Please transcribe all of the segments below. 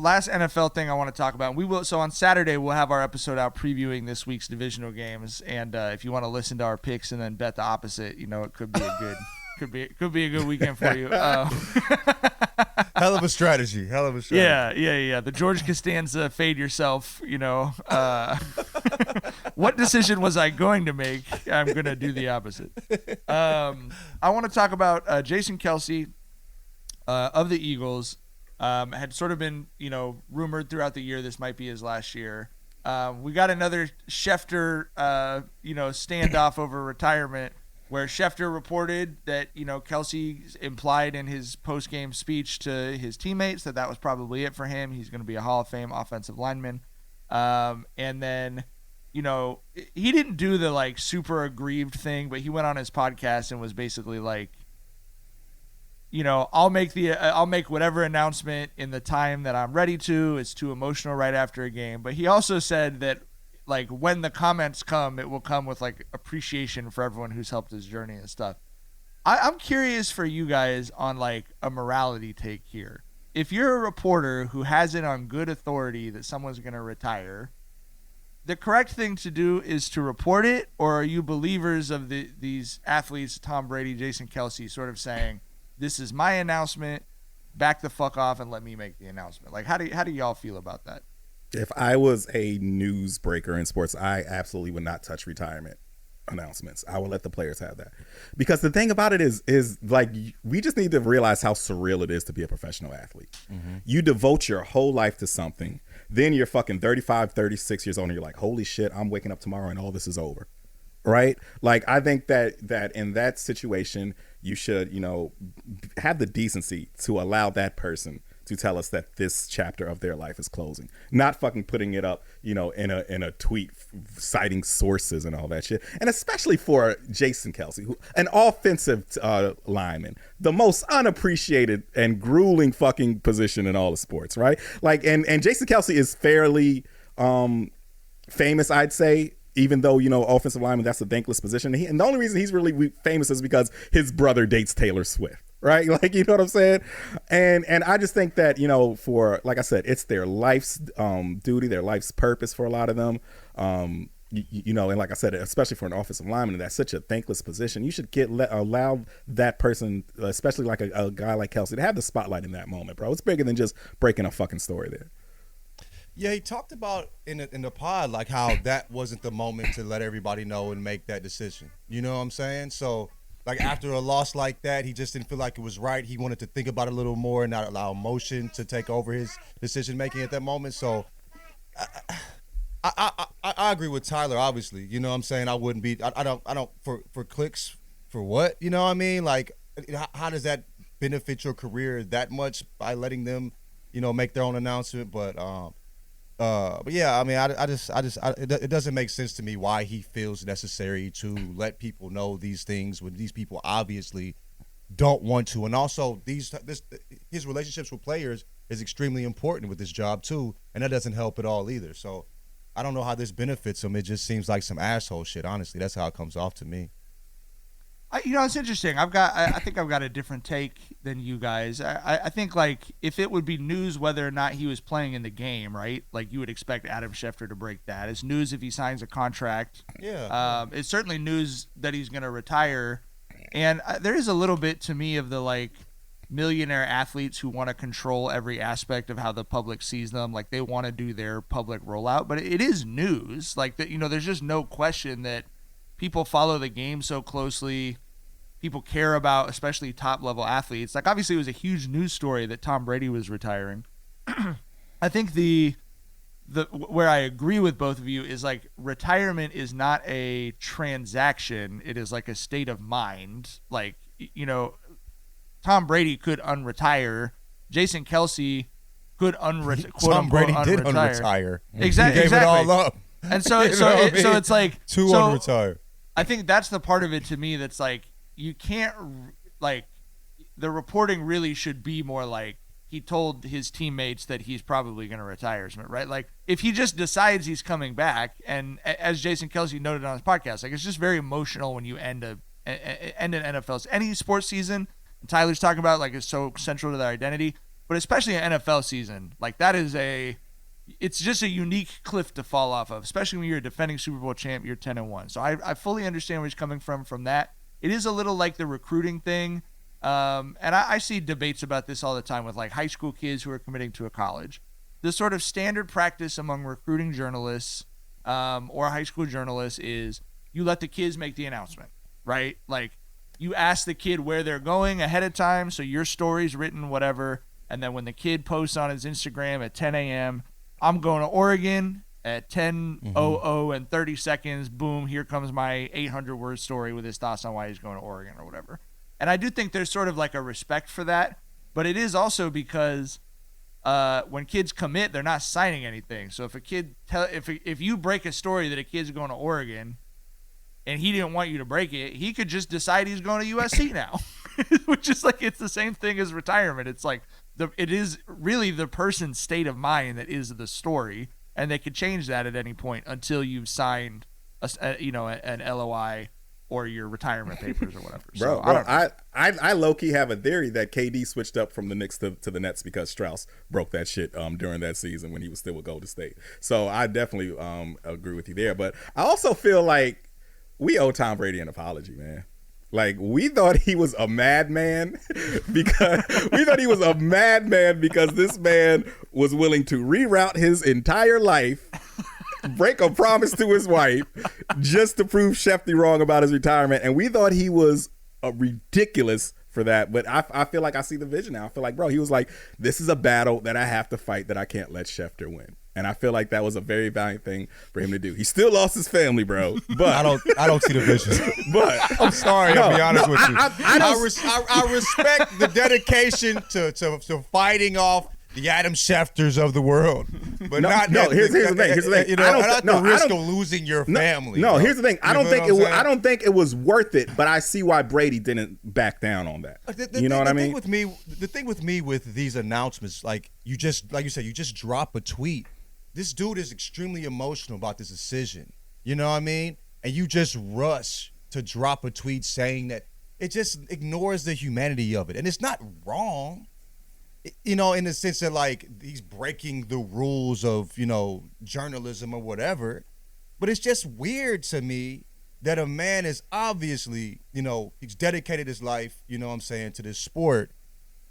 last NFL thing I want to talk about, we will. So on Saturday we'll have our episode out previewing this week's divisional games, and if you want to listen to our picks and then bet the opposite, it could be a good, could be a good weekend for you. Hell of a strategy. Yeah. The George Costanza fade yourself. What decision was I going to make? I'm gonna do the opposite. I want to talk about Jason Kelce of the Eagles. Had sort of been, rumored throughout the year this might be his last year. We got another Schefter, standoff over retirement, where Schefter reported that, Kelce implied in his post-game speech to his teammates that was probably it for him. He's going to be a Hall of Fame offensive lineman. And then, he didn't do the, super aggrieved thing, but he went on his podcast and was basically like, I'll make whatever announcement in the time that I'm ready to. It's too emotional right after a game. But he also said that, when the comments come, it will come with, appreciation for everyone who's helped his journey and stuff. I'm curious for you guys on, a morality take here. If you're a reporter who has it on good authority that someone's going to retire, the correct thing to do is to report it, or are you believers of these athletes, Tom Brady, Jason Kelce, sort of saying, this is my announcement, back the fuck off and let me make the announcement? How do y'all feel about that? If I was a newsbreaker in sports, I absolutely would not touch retirement announcements. I would let the players have that. Because the thing about it is we just need to realize how surreal it is to be a professional athlete. Mm-hmm. You devote your whole life to something, then you're fucking 35, 36 years old and you're like, holy shit, I'm waking up tomorrow and all this is over. Right? I think that in that situation, you should, have the decency to allow that person to tell us that this chapter of their life is closing, not fucking putting it up, in a tweet citing sources and all that shit. And especially for Jason Kelce, who an offensive lineman, the most unappreciated and grueling fucking position in all of sports, right? And Jason Kelce is fairly famous, I'd say. Even though, offensive lineman, that's a thankless position. And the only reason he's really famous is because his brother dates Taylor Swift, right? You know what I'm saying? And I just think that, for, like I said, it's their life's duty, their life's purpose for a lot of them. And like I said, especially for an offensive lineman, that's such a thankless position. You should allow that person, especially like a guy like Kelce, to have the spotlight in that moment, bro. It's bigger than just breaking a fucking story there. Yeah, he talked about in the pod how that wasn't the moment to let everybody know and make that decision. You know what I'm saying? So after a loss like that, he just didn't feel like it was right. He wanted to think about it a little more and not allow emotion to take over his decision making at that moment. So I agree with Tyler. Obviously, you know what I'm saying. I wouldn't be. I don't for clicks for what, you know what I mean? How does that benefit your career that much by letting them, make their own announcement? But yeah, I mean, it doesn't make sense to me why he feels necessary to let people know these things when these people obviously don't want to. And also, his relationships with players is extremely important with this job too, and that doesn't help at all either. So I don't know how this benefits him. It just seems like some asshole shit. Honestly, that's how it comes off to me. It's interesting. I think I've got a different take than you guys. I think if it would be news whether or not he was playing in the game, right? You would expect Adam Schefter to break that. It's news if he signs a contract. Yeah. It's certainly news that he's going to retire. And there is a little bit to me of the millionaire athletes who want to control every aspect of how the public sees them. They want to do their public rollout, but it is news. There's just no question that people follow the game so closely. People care about, especially top-level athletes. Obviously, it was a huge news story that Tom Brady was retiring. I think the where I agree with both of you is retirement is not a transaction. It is a state of mind. Tom Brady could unretire. Jason Kelce could Tom Brady did unretire. Exactly. He gave it all up. And so it's to unretire. I think that's the part of it to me that's you can't the reporting really should be more he told his teammates that he's probably going to retire, right? If he just decides he's coming back, and as Jason Kelce noted on his podcast, it's just very emotional when you end an NFL's any sports season. And Tyler's talking about it's so central to their identity. but especially an NFL season, like that is it's just a unique cliff to fall off of, especially when you're a defending Super Bowl champ, you're 10-1. So I fully understand where he's coming from that. It is a little like the recruiting thing. And I see debates about this all the time with like high school kids who are committing to a college. The sort of standard practice among recruiting journalists or high school journalists is you let the kids make the announcement, right? Like you ask the kid where they're going ahead of time, so your story's written, whatever. And then when the kid posts on his Instagram at 10 a.m., I'm going to Oregon at 10:00 and 30 seconds. Boom, here comes my 800-word story with his thoughts on why he's going to Oregon or whatever. And I do think there's sort of like a respect for that, but it is also because when kids commit, they're not signing anything. So if a kid if you break a story that a kid's going to Oregon and he didn't want you to break it, he could just decide he's going to USC now, which is like it's the same thing as retirement. It's like it is really the person's state of mind that is the story, and they could change that at any point until you've signed an LOI or your retirement papers or whatever. Bro, I low-key have a theory that KD switched up from the Knicks to the Nets because Strauss broke that shit during that season when he was still with Golden State. So I definitely agree with you there. But I also feel like we owe Tom Brady an apology, man. Like, we thought he was a madman because this man was willing to reroute his entire life, break a promise to his wife just to prove Shefty wrong about his retirement. And we thought he was ridiculous for that. But I feel like I see the vision now. I feel like, bro, he was like, this is a battle that I have to fight that I can't let Schefter win. And I feel like that was a very valiant thing for him to do. He still lost his family, bro. But I don't see the vision. But I'm sorry, I'll be honest with you. I respect the dedication to fighting off the Adam Schefters of the world, but here's the thing. You know, at the risk of losing your family. No, here's the thing. I don't think it was worth it, but I see why Brady didn't back down on that. You know what I mean? The thing with me with these announcements, like you said, you just drop a tweet. This dude is extremely emotional about this decision. You know what I mean? And you just rush to drop a tweet saying that. It just ignores the humanity of it, and it's not wrong. You know, in the sense that, like, he's breaking the rules of, you know, journalism or whatever. But it's just weird to me that a man is obviously, you know, he's dedicated his life, you know what I'm saying, to this sport.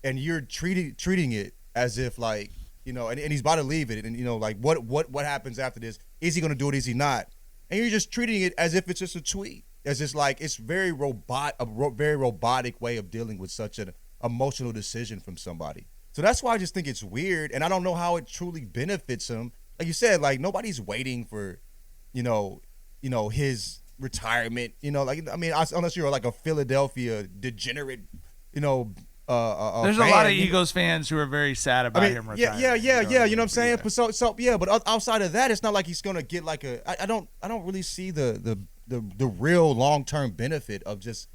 And you're treating it as if, like, you know, and he's about to leave it. And, you know, like, what happens after this? Is he going to do it? Is he not? And you're just treating it as if it's just a tweet. As just, like, it's very very robotic way of dealing with such an emotional decision from somebody. So that's why I just think it's weird, and I don't know how it truly benefits him. Like you said, like nobody's waiting for, you know, his retirement. You know, like I mean, unless you're like a Philadelphia degenerate, you know. There's a lot of Eagles fans who are very sad about him retiring. Yeah. You know what I'm saying? Yeah. But outside of that, it's not like he's gonna get like I don't really see the real long-term benefit of just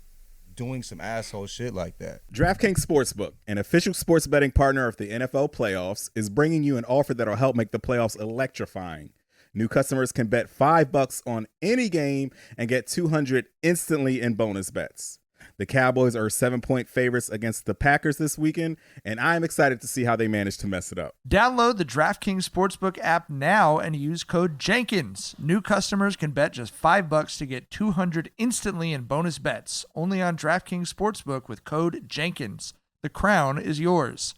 doing some asshole shit like that. DraftKings Sportsbook, an official sports betting partner of the NFL playoffs, is bringing you an offer that'll help make the playoffs electrifying. New customers can bet $5 on any game and get $200 instantly in bonus bets. The Cowboys are 7-point favorites against the Packers this weekend, and I'm excited to see how they manage to mess it up. Download the DraftKings Sportsbook app now and use code Jenkins. New customers can bet just $5 to get $200 instantly in bonus bets. Only on DraftKings Sportsbook with code Jenkins. The crown is yours.